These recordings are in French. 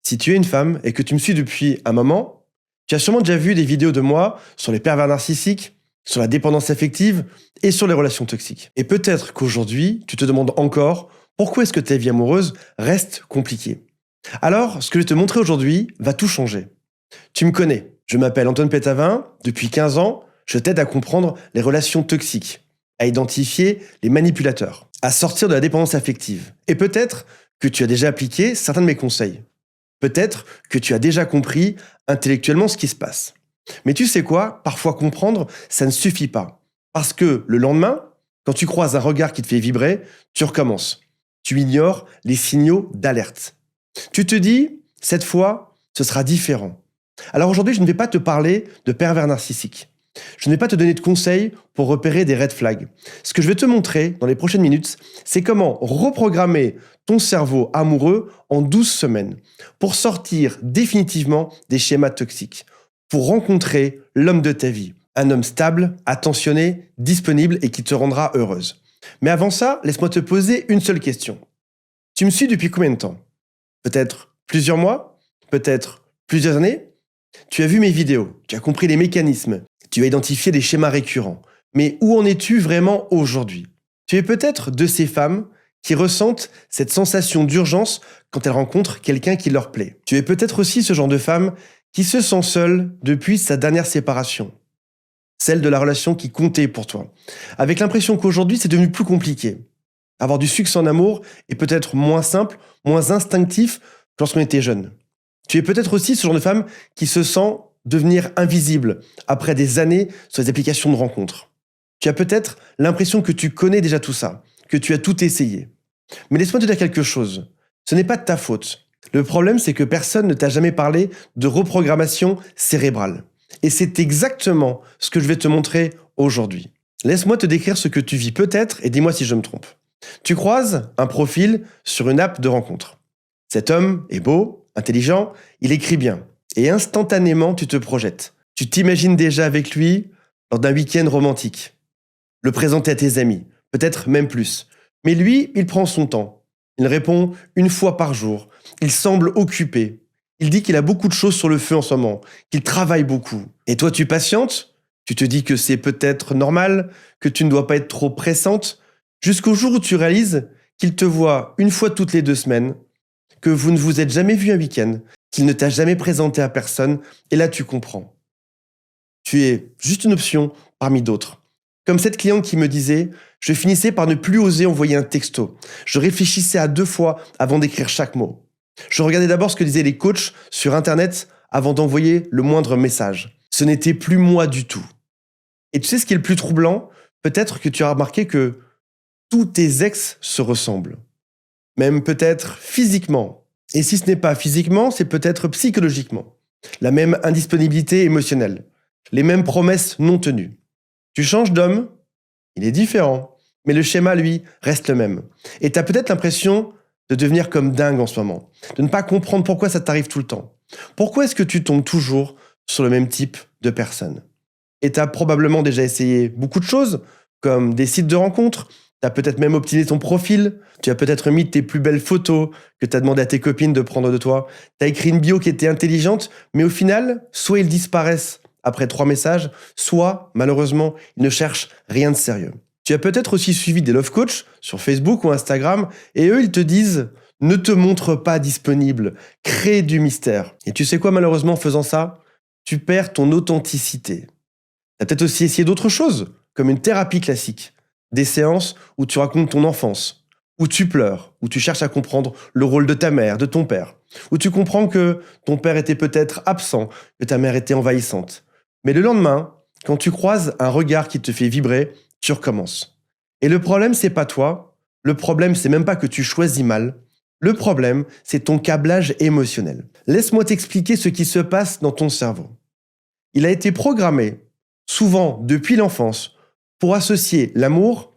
Si tu es une femme et que tu me suis depuis un moment, tu as sûrement déjà vu des vidéos de moi sur les pervers narcissiques, sur la dépendance affective et sur les relations toxiques. Et peut-être qu'aujourd'hui, tu te demandes encore pourquoi est-ce que ta vie amoureuse reste compliquée. Alors, ce que je vais te montrer aujourd'hui va tout changer. Tu me connais, je m'appelle Antoine Pétavin, depuis 15 ans, je t'aide à comprendre les relations toxiques, à identifier les manipulateurs, à sortir de la dépendance affective. Et peut-être que tu as déjà appliqué certains de mes conseils. Peut-être que tu as déjà compris intellectuellement ce qui se passe. Mais tu sais quoi? Parfois comprendre, ça ne suffit pas. Parce que le lendemain, quand tu croises un regard qui te fait vibrer, tu recommences. Tu ignores les signaux d'alerte. Tu te dis, cette fois, ce sera différent. Alors aujourd'hui, je ne vais pas te parler de pervers narcissiques. Je ne vais pas te donner de conseils pour repérer des red flags. Ce que je vais te montrer dans les prochaines minutes, c'est comment reprogrammer ton cerveau amoureux en 12 semaines pour sortir définitivement des schémas toxiques, pour rencontrer l'homme de ta vie, un homme stable, attentionné, disponible et qui te rendra heureuse. Mais avant ça, laisse-moi te poser une seule question. Tu me suis depuis combien de temps? Peut-être plusieurs mois? Peut-être plusieurs années? Tu as vu mes vidéos, tu as compris les mécanismes, tu as identifié des schémas récurrents. Mais où en es-tu vraiment aujourd'hui? Tu es peut-être de ces femmes qui ressentent cette sensation d'urgence quand elles rencontrent quelqu'un qui leur plaît. Tu es peut-être aussi ce genre de femme qui se sent seule depuis sa dernière séparation. Celle de la relation qui comptait pour toi. Avec l'impression qu'aujourd'hui c'est devenu plus compliqué. Avoir du succès en amour est peut-être moins simple, moins instinctif que lorsqu'on était jeune. Tu es peut-être aussi ce genre de femme qui se sent devenir invisible après des années sur les applications de rencontres. Tu as peut-être l'impression que tu connais déjà tout ça, que tu as tout essayé. Mais laisse-moi te dire quelque chose. Ce n'est pas de ta faute. Le problème, c'est que personne ne t'a jamais parlé de reprogrammation cérébrale. Et c'est exactement ce que je vais te montrer aujourd'hui. Laisse-moi te décrire ce que tu vis peut-être et dis-moi si je me trompe. Tu croises un profil sur une app de rencontre. Cet homme est beau, intelligent, il écrit bien. Et instantanément, tu te projettes. Tu t'imagines déjà avec lui lors d'un week-end romantique. Le présenter à tes amis, peut-être même plus. Mais lui, il prend son temps. Il répond une fois par jour. Il semble occupé. Il dit qu'il a beaucoup de choses sur le feu en ce moment, qu'il travaille beaucoup. Et toi, tu patientes? Tu te dis que c'est peut-être normal, que tu ne dois pas être trop pressante, jusqu'au jour où tu réalises qu'il te voit une fois toutes les 2 semaines, que vous ne vous êtes jamais vu un week-end, qu'il ne t'a jamais présenté à personne, et là tu comprends. Tu es juste une option parmi d'autres. Comme cette cliente qui me disait, je finissais par ne plus oser envoyer un texto. Je réfléchissais à 2 fois avant d'écrire chaque mot. Je regardais d'abord ce que disaient les coachs sur Internet avant d'envoyer le moindre message. Ce n'était plus moi du tout. Et tu sais ce qui est le plus troublant? Peut-être que tu as remarqué que tous tes ex se ressemblent. Même peut-être physiquement. Et si ce n'est pas physiquement, c'est peut-être psychologiquement. La même indisponibilité émotionnelle. Les mêmes promesses non tenues. Tu changes d'homme, il est différent. Mais le schéma, lui, reste le même. Et tu as peut-être l'impression de devenir comme dingue en ce moment. De ne pas comprendre pourquoi ça t'arrive tout le temps. Pourquoi est-ce que tu tombes toujours sur le même type de personne? Et tu as probablement déjà essayé beaucoup de choses, comme des sites de rencontres. Tu as peut-être même optimisé ton profil. Tu as peut-être mis tes plus belles photos que tu as demandé à tes copines de prendre de toi. Tu as écrit une bio qui était intelligente, mais au final, soit ils disparaissent après 3 messages, soit, malheureusement, ils ne cherchent rien de sérieux. Tu as peut-être aussi suivi des love coachs sur Facebook ou Instagram, et eux, ils te disent « Ne te montre pas disponible, crée du mystère ». Et tu sais quoi, malheureusement, en faisant ça, tu perds ton authenticité. Tu as peut-être aussi essayé d'autres choses, comme une thérapie classique. Des séances où tu racontes ton enfance, où tu pleures, où tu cherches à comprendre le rôle de ta mère, de ton père, où tu comprends que ton père était peut-être absent, que ta mère était envahissante. Mais le lendemain, quand tu croises un regard qui te fait vibrer, tu recommences. Et le problème, c'est pas toi. Le problème, c'est même pas que tu choisis mal. Le problème, c'est ton câblage émotionnel. Laisse-moi t'expliquer ce qui se passe dans ton cerveau. Il a été programmé, souvent depuis l'enfance, pour associer l'amour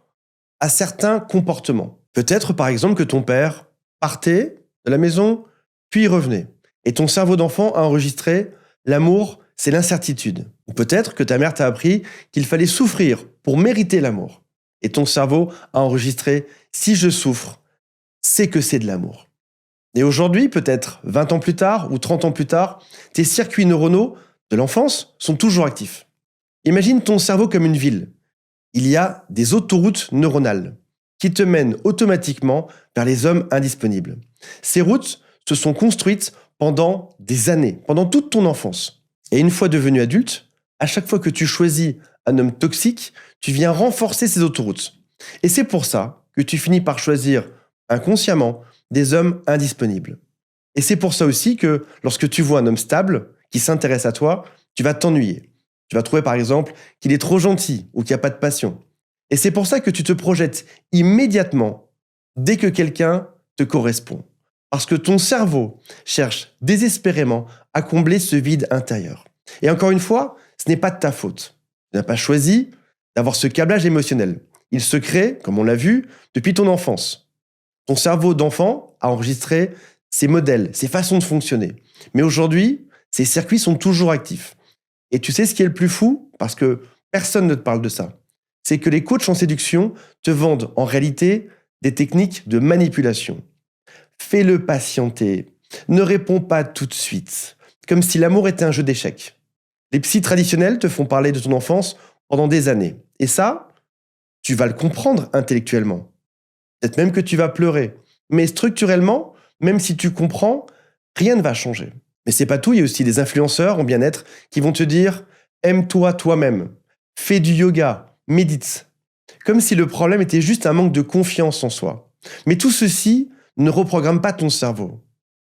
à certains comportements. Peut-être par exemple que ton père partait de la maison, puis revenait. Et ton cerveau d'enfant a enregistré l'amour, c'est l'incertitude. Ou peut-être que ta mère t'a appris qu'il fallait souffrir pour mériter l'amour. Et ton cerveau a enregistré si je souffre, c'est que c'est de l'amour. Et aujourd'hui, peut-être 20 ans plus tard ou 30 ans plus tard, tes circuits neuronaux de l'enfance sont toujours actifs. Imagine ton cerveau comme une ville. Il y a des autoroutes neuronales qui te mènent automatiquement vers les hommes indisponibles. Ces routes se sont construites pendant des années, pendant toute ton enfance. Et une fois devenu adulte, à chaque fois que tu choisis un homme toxique, tu viens renforcer ces autoroutes. Et c'est pour ça que tu finis par choisir inconsciemment des hommes indisponibles. Et c'est pour ça aussi que lorsque tu vois un homme stable qui s'intéresse à toi, tu vas t'ennuyer. Tu vas trouver par exemple qu'il est trop gentil ou qu'il n'y a pas de passion. Et c'est pour ça que tu te projettes immédiatement dès que quelqu'un te correspond. Parce que ton cerveau cherche désespérément à combler ce vide intérieur. Et encore une fois, ce n'est pas de ta faute. Tu n'as pas choisi d'avoir ce câblage émotionnel. Il se crée, comme on l'a vu, depuis ton enfance. Ton cerveau d'enfant a enregistré ses modèles, ses façons de fonctionner. Mais aujourd'hui, ces circuits sont toujours actifs. Et tu sais ce qui est le plus fou? Parce que personne ne te parle de ça. C'est que les coachs en séduction te vendent en réalité des techniques de manipulation. Fais-le patienter. Ne réponds pas tout de suite. Comme si l'amour était un jeu d'échecs. Les psys traditionnels te font parler de ton enfance pendant des années. Et ça, tu vas le comprendre intellectuellement. Peut-être même que tu vas pleurer. Mais structurellement, même si tu comprends, rien ne va changer. Mais c'est pas tout, il y a aussi des influenceurs en bien-être qui vont te dire « aime-toi toi-même, fais du yoga, médite ». Comme si le problème était juste un manque de confiance en soi. Mais tout ceci ne reprogramme pas ton cerveau.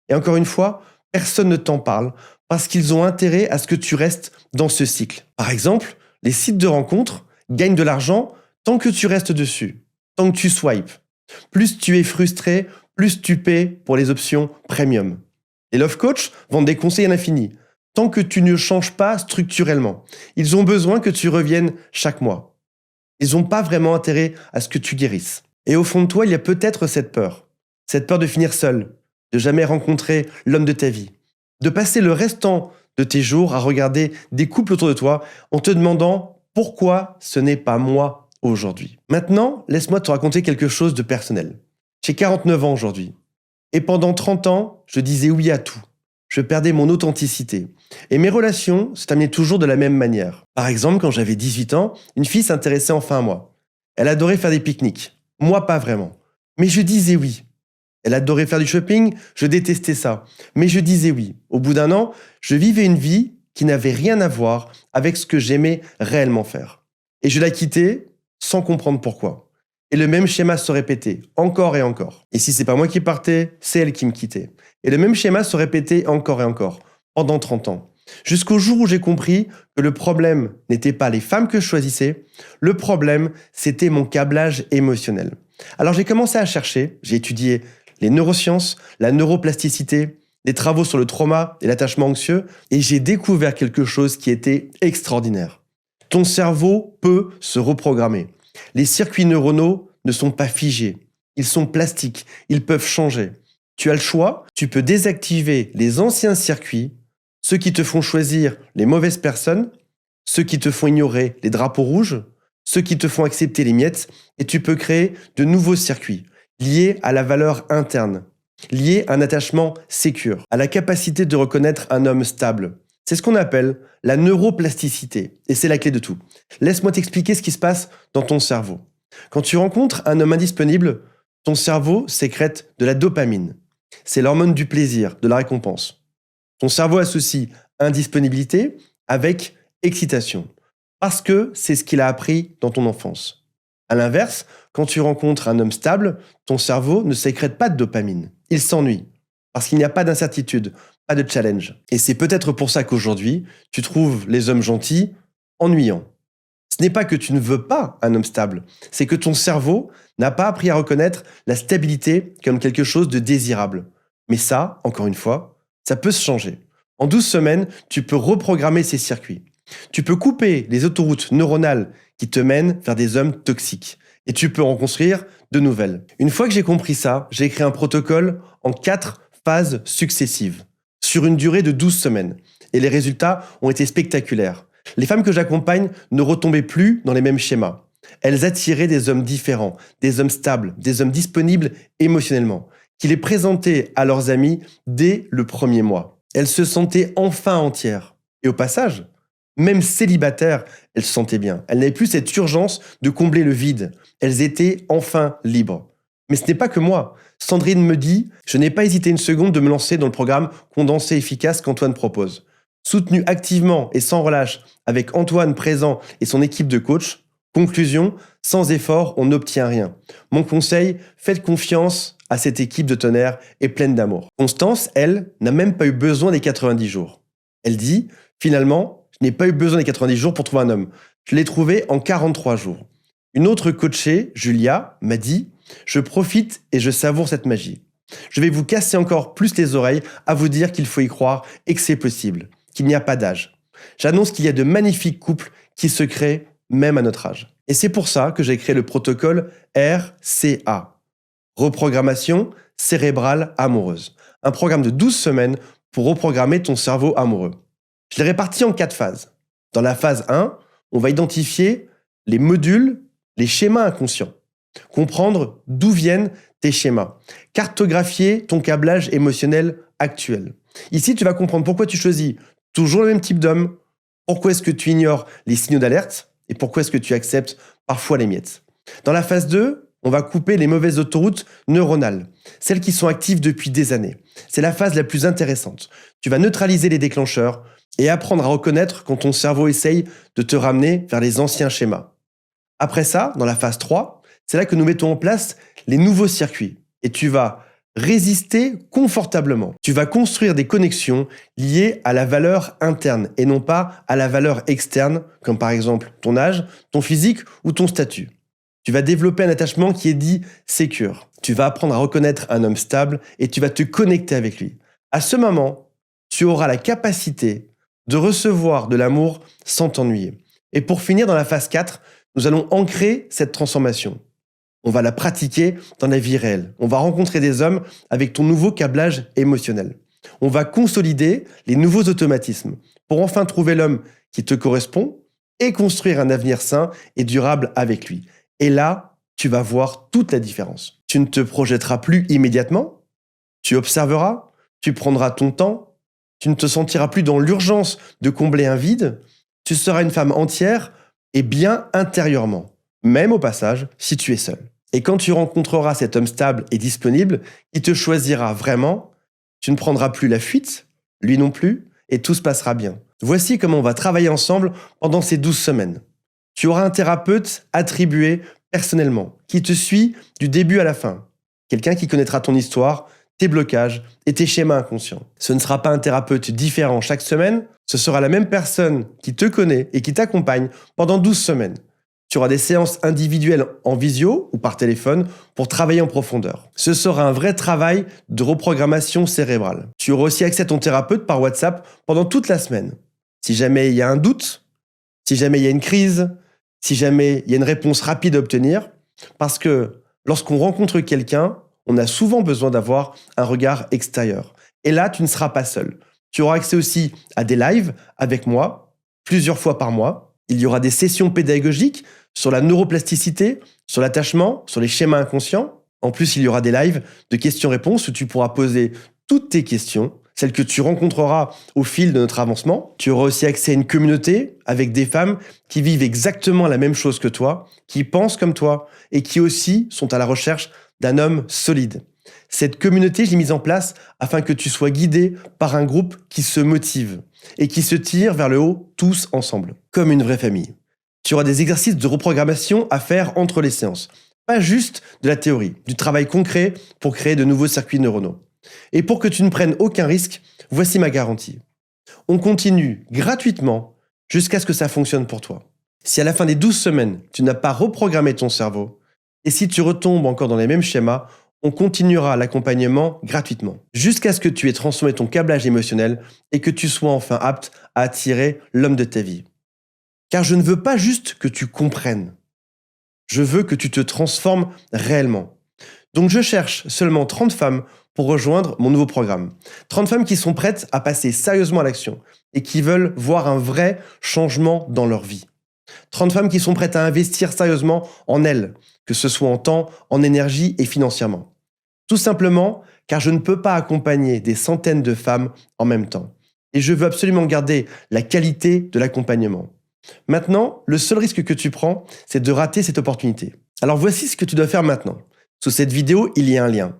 Et encore une fois, personne ne t'en parle parce qu'ils ont intérêt à ce que tu restes dans ce cycle. Par exemple, les sites de rencontres gagnent de l'argent tant que tu restes dessus, tant que tu swipes. Plus tu es frustré, plus tu paies pour les options premium. Les love coachs vendent des conseils à l'infini, tant que tu ne changes pas structurellement. Ils ont besoin que tu reviennes chaque mois. Ils n'ont pas vraiment intérêt à ce que tu guérisses. Et au fond de toi, il y a peut-être cette peur de finir seul, de jamais rencontrer l'homme de ta vie, de passer le restant de tes jours à regarder des couples autour de toi en te demandant pourquoi ce n'est pas moi aujourd'hui. Maintenant, laisse-moi te raconter quelque chose de personnel. J'ai 49 ans aujourd'hui. Et pendant 30 ans, je disais oui à tout. Je perdais mon authenticité. Et mes relations se terminaient toujours de la même manière. Par exemple, quand j'avais 18 ans, une fille s'intéressait enfin à moi. Elle adorait faire des pique-niques. Moi, pas vraiment. Mais je disais oui. Elle adorait faire du shopping, je détestais ça. Mais je disais oui. Au bout d'un an, je vivais une vie qui n'avait rien à voir avec ce que j'aimais réellement faire. Et je la quittais sans comprendre pourquoi. Et le même schéma se répétait, encore et encore. Et si c'est pas moi qui partais, c'est elle qui me quittait. Et le même schéma se répétait encore et encore, pendant 30 ans. Jusqu'au jour où j'ai compris que le problème n'était pas les femmes que je choisissais, le problème, c'était mon câblage émotionnel. Alors j'ai commencé à chercher, j'ai étudié les neurosciences, la neuroplasticité, des travaux sur le trauma et l'attachement anxieux, et j'ai découvert quelque chose qui était extraordinaire. Ton cerveau peut se reprogrammer. Les circuits neuronaux ne sont pas figés, ils sont plastiques, ils peuvent changer. Tu as le choix, tu peux désactiver les anciens circuits, ceux qui te font choisir les mauvaises personnes, ceux qui te font ignorer les drapeaux rouges, ceux qui te font accepter les miettes, et tu peux créer de nouveaux circuits liés à la valeur interne, liés à un attachement sécure, à la capacité de reconnaître un homme stable. C'est ce qu'on appelle la neuroplasticité, et c'est la clé de tout. Laisse-moi t'expliquer ce qui se passe dans ton cerveau. Quand tu rencontres un homme indisponible, ton cerveau sécrète de la dopamine. C'est l'hormone du plaisir, de la récompense. Ton cerveau associe indisponibilité avec excitation, parce que c'est ce qu'il a appris dans ton enfance. À l'inverse, quand tu rencontres un homme stable, ton cerveau ne sécrète pas de dopamine. Il s'ennuie, parce qu'il n'y a pas d'incertitude, pas de challenge. Et c'est peut-être pour ça qu'aujourd'hui, tu trouves les hommes gentils ennuyants. Ce n'est pas que tu ne veux pas un homme stable, c'est que ton cerveau n'a pas appris à reconnaître la stabilité comme quelque chose de désirable. Mais ça, encore une fois, ça peut se changer. En 12 semaines, tu peux reprogrammer ces circuits. Tu peux couper les autoroutes neuronales qui te mènent vers des hommes toxiques. Et tu peux en construire de nouvelles. Une fois que j'ai compris ça, j'ai écrit un protocole en 4 phases successives, sur une durée de 12 semaines. Et les résultats ont été spectaculaires. Les femmes que j'accompagne ne retombaient plus dans les mêmes schémas. Elles attiraient des hommes différents, des hommes stables, des hommes disponibles émotionnellement, qui les présentaient à leurs amis dès le premier mois. Elles se sentaient enfin entières. Et au passage, même célibataires, elles se sentaient bien. Elles n'avaient plus cette urgence de combler le vide. Elles étaient enfin libres. Mais ce n'est pas que moi. Sandrine me dit « Je n'ai pas hésité une seconde de me lancer dans le programme Condensé efficace qu'Antoine propose. » Soutenu activement et sans relâche, avec Antoine présent et son équipe de coach, conclusion, sans effort, on n'obtient rien. Mon conseil, faites confiance à cette équipe de tonnerre et pleine d'amour. Constance, elle, n'a même pas eu besoin des 90 jours. Elle dit « Finalement, je n'ai pas eu besoin des 90 jours pour trouver un homme. Je l'ai trouvé en 43 jours. » Une autre coachée, Julia, m'a dit « Je profite et je savoure cette magie. Je vais vous casser encore plus les oreilles à vous dire qu'il faut y croire et que c'est possible, qu'il n'y a pas d'âge. J'annonce qu'il y a de magnifiques couples qui se créent même à notre âge. Et c'est pour ça que j'ai créé le protocole RCA, Reprogrammation cérébrale amoureuse. Un programme de 12 semaines pour reprogrammer ton cerveau amoureux. Je l'ai réparti en 4 phases. Dans la phase 1, on va identifier les modules, les schémas inconscients. Comprendre d'où viennent tes schémas. Cartographier ton câblage émotionnel actuel. Ici, tu vas comprendre pourquoi tu choisis toujours le même type d'homme, pourquoi est-ce que tu ignores les signaux d'alerte et pourquoi est-ce que tu acceptes parfois les miettes. Dans la phase 2, on va couper les mauvaises autoroutes neuronales, celles qui sont actives depuis des années. C'est la phase la plus intéressante. Tu vas neutraliser les déclencheurs et apprendre à reconnaître quand ton cerveau essaye de te ramener vers les anciens schémas. Après ça, dans la phase 3, c'est là que nous mettons en place les nouveaux circuits. Et tu vas résister confortablement. Tu vas construire des connexions liées à la valeur interne et non pas à la valeur externe, comme par exemple ton âge, ton physique ou ton statut. Tu vas développer un attachement qui est dit sécure. Tu vas apprendre à reconnaître un homme stable et tu vas te connecter avec lui. À ce moment, tu auras la capacité de recevoir de l'amour sans t'ennuyer. Et pour finir, dans la phase 4, nous allons ancrer cette transformation. On va la pratiquer dans la vie réelle. On va rencontrer des hommes avec ton nouveau câblage émotionnel. On va consolider les nouveaux automatismes pour enfin trouver l'homme qui te correspond et construire un avenir sain et durable avec lui. Et là, tu vas voir toute la différence. Tu ne te projetteras plus immédiatement, tu observeras, tu prendras ton temps, tu ne te sentiras plus dans l'urgence de combler un vide, tu seras une femme entière et bien intérieurement, même au passage si tu es seul. Et quand tu rencontreras cet homme stable et disponible, qui te choisira vraiment, tu ne prendras plus la fuite, lui non plus, et tout se passera bien. Voici comment on va travailler ensemble pendant ces 12 semaines. Tu auras un thérapeute attribué personnellement, qui te suit du début à la fin. Quelqu'un qui connaîtra ton histoire, tes blocages et tes schémas inconscients. Ce ne sera pas un thérapeute différent chaque semaine, ce sera la même personne qui te connaît et qui t'accompagne pendant 12 semaines. Tu auras des séances individuelles en visio ou par téléphone pour travailler en profondeur. Ce sera un vrai travail de reprogrammation cérébrale. Tu auras aussi accès à ton thérapeute par WhatsApp pendant toute la semaine. Si jamais il y a un doute, si jamais il y a une crise, si jamais il y a une réponse rapide à obtenir, parce que lorsqu'on rencontre quelqu'un, on a souvent besoin d'avoir un regard extérieur. Et là, tu ne seras pas seul. Tu auras accès aussi à des lives avec moi, plusieurs fois par mois. Il y aura des sessions pédagogiques sur la neuroplasticité, sur l'attachement, sur les schémas inconscients. En plus, il y aura des lives de questions-réponses où tu pourras poser toutes tes questions, celles que tu rencontreras au fil de notre avancement. Tu auras aussi accès à une communauté avec des femmes qui vivent exactement la même chose que toi, qui pensent comme toi et qui aussi sont à la recherche d'un homme solide. Cette communauté, je l'ai mise en place afin que tu sois guidé par un groupe qui se motive et qui se tire vers le haut tous ensemble, comme une vraie famille. Tu auras des exercices de reprogrammation à faire entre les séances. Pas juste de la théorie, du travail concret pour créer de nouveaux circuits neuronaux. Et pour que tu ne prennes aucun risque, voici ma garantie. On continue gratuitement jusqu'à ce que ça fonctionne pour toi. Si à la fin des 12 semaines, tu n'as pas reprogrammé ton cerveau, et si tu retombes encore dans les mêmes schémas, on continuera l'accompagnement gratuitement, jusqu'à ce que tu aies transformé ton câblage émotionnel et que tu sois enfin apte à attirer l'homme de ta vie. Car je ne veux pas juste que tu comprennes. Je veux que tu te transformes réellement. Donc je cherche seulement 30 femmes pour rejoindre mon nouveau programme. 30 femmes qui sont prêtes à passer sérieusement à l'action et qui veulent voir un vrai changement dans leur vie. 30 femmes qui sont prêtes à investir sérieusement en elles, que ce soit en temps, en énergie et financièrement. Tout simplement car je ne peux pas accompagner des centaines de femmes en même temps. Et je veux absolument garder la qualité de l'accompagnement. Maintenant, le seul risque que tu prends, c'est de rater cette opportunité. Alors voici ce que tu dois faire maintenant. Sous cette vidéo, il y a un lien.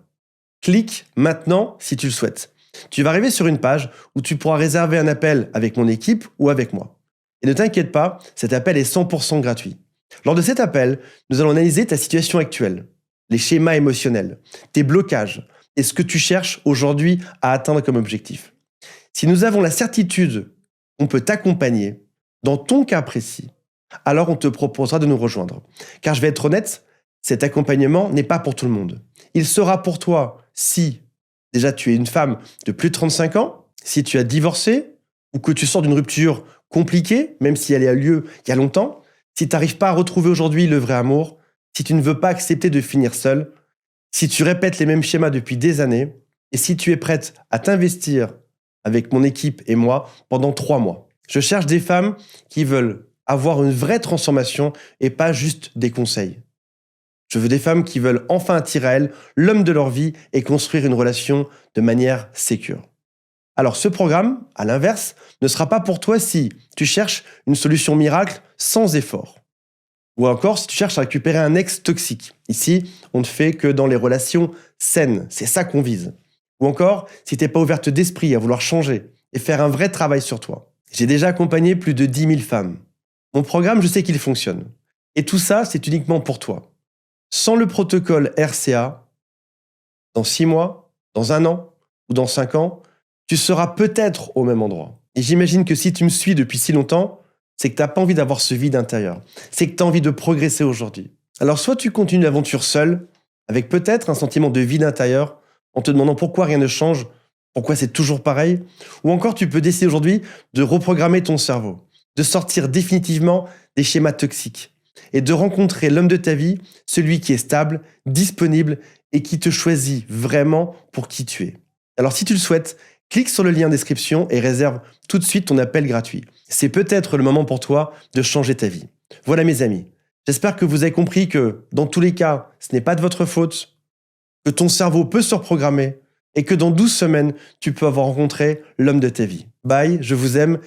Clique maintenant si tu le souhaites. Tu vas arriver sur une page où tu pourras réserver un appel avec mon équipe ou avec moi. Et ne t'inquiète pas, cet appel est 100% gratuit. Lors de cet appel, nous allons analyser ta situation actuelle, les schémas émotionnels, tes blocages et ce que tu cherches aujourd'hui à atteindre comme objectif. Si nous avons la certitude qu'on peut t'accompagner dans ton cas précis, alors on te proposera de nous rejoindre. Car je vais être honnête, cet accompagnement n'est pas pour tout le monde. Il sera pour toi si déjà tu es une femme de plus de 35 ans, si tu as divorcé ou que tu sors d'une rupture compliquée, même si elle a eu lieu il y a longtemps, si tu n'arrives pas à retrouver aujourd'hui le vrai amour, si tu ne veux pas accepter de finir seul, si tu répètes les mêmes schémas depuis des années et si tu es prête à t'investir avec mon équipe et moi pendant 3 mois. Je cherche des femmes qui veulent avoir une vraie transformation et pas juste des conseils. Je veux des femmes qui veulent enfin attirer à elles l'homme de leur vie et construire une relation de manière sécure. Alors ce programme, à l'inverse, ne sera pas pour toi si tu cherches une solution miracle sans effort. Ou encore si tu cherches à récupérer un ex toxique. Ici, on ne fait que dans les relations saines, c'est ça qu'on vise. Ou encore si tu n'es pas ouverte d'esprit à vouloir changer et faire un vrai travail sur toi. J'ai déjà accompagné plus de 10 000 femmes. Mon programme, je sais qu'il fonctionne. Et tout ça, c'est uniquement pour toi. Sans le protocole RCA, dans 6 mois, dans 1 an ou dans 5 ans, tu seras peut-être au même endroit. Et j'imagine que si tu me suis depuis si longtemps, c'est que tu n'as pas envie d'avoir ce vide intérieur. C'est que tu as envie de progresser aujourd'hui. Alors soit tu continues l'aventure seul, avec peut-être un sentiment de vide intérieur, en te demandant pourquoi rien ne change, pourquoi c'est toujours pareil, ou encore tu peux décider aujourd'hui de reprogrammer ton cerveau, de sortir définitivement des schémas toxiques et de rencontrer l'homme de ta vie, celui qui est stable, disponible et qui te choisit vraiment pour qui tu es. Alors si tu le souhaites, clique sur le lien en description et réserve tout de suite ton appel gratuit. C'est peut-être le moment pour toi de changer ta vie. Voilà mes amis, j'espère que vous avez compris que dans tous les cas, ce n'est pas de votre faute, que ton cerveau peut se reprogrammer et que dans 12 semaines, tu peux avoir rencontré l'homme de ta vie. Bye, je vous aime